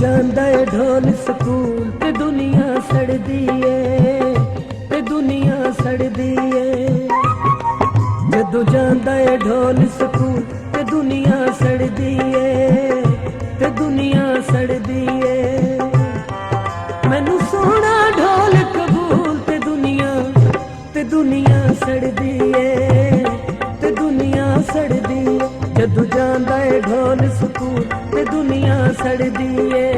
ਜਾਂਦਾ ਏ ਢੋਲ ਸਕੂਲ ਤੇ ਦੁਨੀਆ ਸੜਦੀ ਏ, ਤੇ ਦੁਨੀਆ ਸੜਦੀ ਏ। ਜਦੋਂ ਜਾਂਦਾ ਏ ਢੋਲ ਸਕੂਲ ਤੇ ਦੁਨੀਆ ਸੜਦੀ ਏ, ਤੇ ਦੁਨੀਆ ਸੜਦੀ ਏ। ਮੈਨੂੰ ਸੋਹਣਾ ਢੋਲ ਕਬੂਲ ਤੇ ਦੁਨੀਆ ਸੜਦੀ ਏ, ਤੇ ਦੁਨੀਆ ਸੜਦੀ ਏ। ਜਦੋਂ ਜਾਂਦਾ ਏ ਢੋਲ ਸਕੂਲ ਤੇ ਦੁਨੀਆ ਸੜਦੀ ਏ।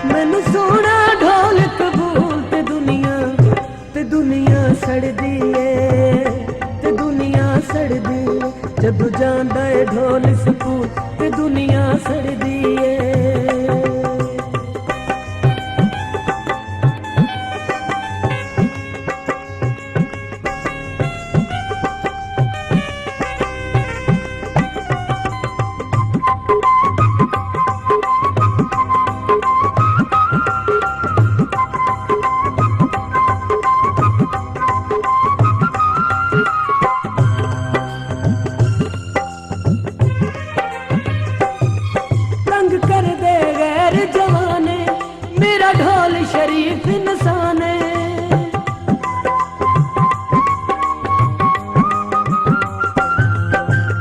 ਮੈਨੂੰ ਸੋਹਣਾ ਢੋਲ ਕਬੂਲ ਤੇ ਦੁਨੀਆ ਸੜਦੀ ਏ, ਤੇ ਦੁਨੀਆ ਸੜਦੀ ਏ। ਜਦੋਂ ਜਾਂਦਾ ਏ ਢੋਲ ਸਕੂਲ ਤੇ ਦੁਨੀਆ ਸੜਦੀ ਏ। ਕਰਦੇ गैर जवाने मेरा ढोल शरीफ इंसान है।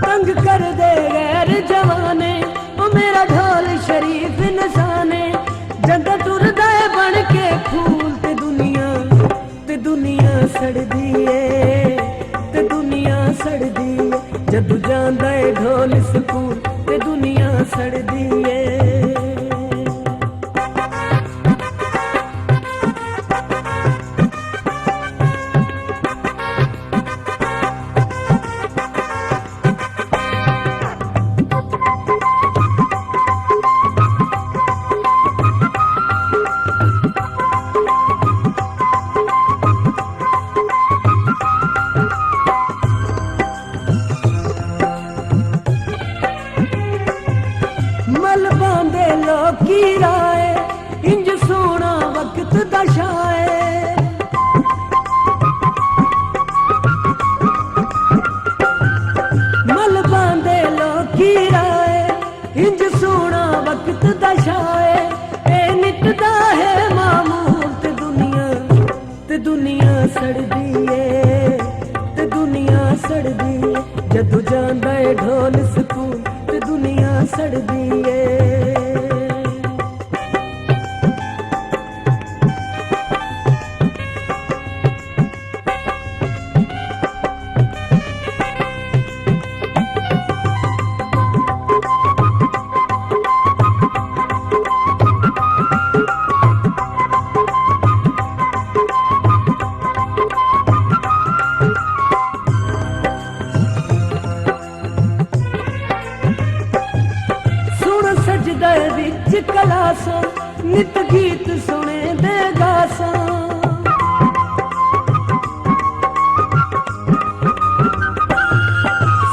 तंग कर दे गैर जवाने ओ मेरा ढोल शरीफ इंसान है। जद टुरदा है बन के फूल ते दुनिया सड़दी है, ते दुनिया सड़दी है। जद जांदा है ढोल स्कूल ते दुनिया सड़दी है। लोकी राय इंज सोना वक्त दशाए। मल बांधे लोकी राय इंज सोना वक्त दशाए। ए निकदा है मामूल ते दुनिया सड़दी है, ते दुनिया सड़दी है। जदों जांदा है ढोल स्कूल ते दुनिया सड़दी है। सजदा विच कलासा नित गीत सुने दे गासा।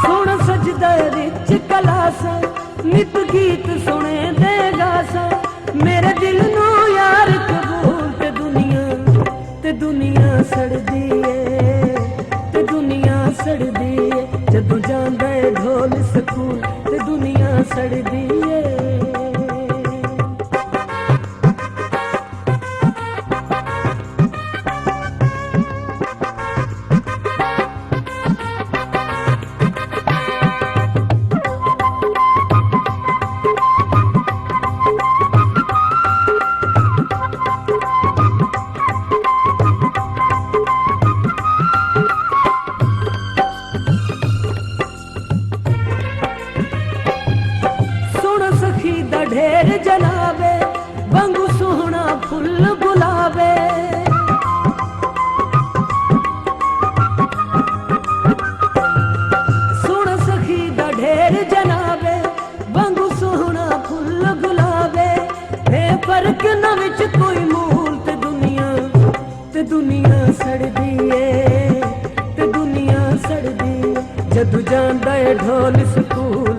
सुन सजदा विच कलासा नित गीत सुने दे गासा। मेरे दिल नू यार कबूल ते दुनिया सड़दी है, ते दुनिया सड़दी है। जदों जांदा है ढोल स्कूल ते दुनिया सड़दी है। ढेर जलावे वांगू सोहना फुल गुलाबे। सुन सखी दा ढेर जलावे वांगू सोहना फुल गुलाबे। फर्क न विच कोई मूल ਦੁਨੀਆ ਸੜਦੀ ਏ ਤੇ ਦੁਨੀਆ ਸੜਦੀ ਏ। ਜਦੋਂ ਜਾਂਦਾ ਏ ਢੋਲ ਸਕੂਲ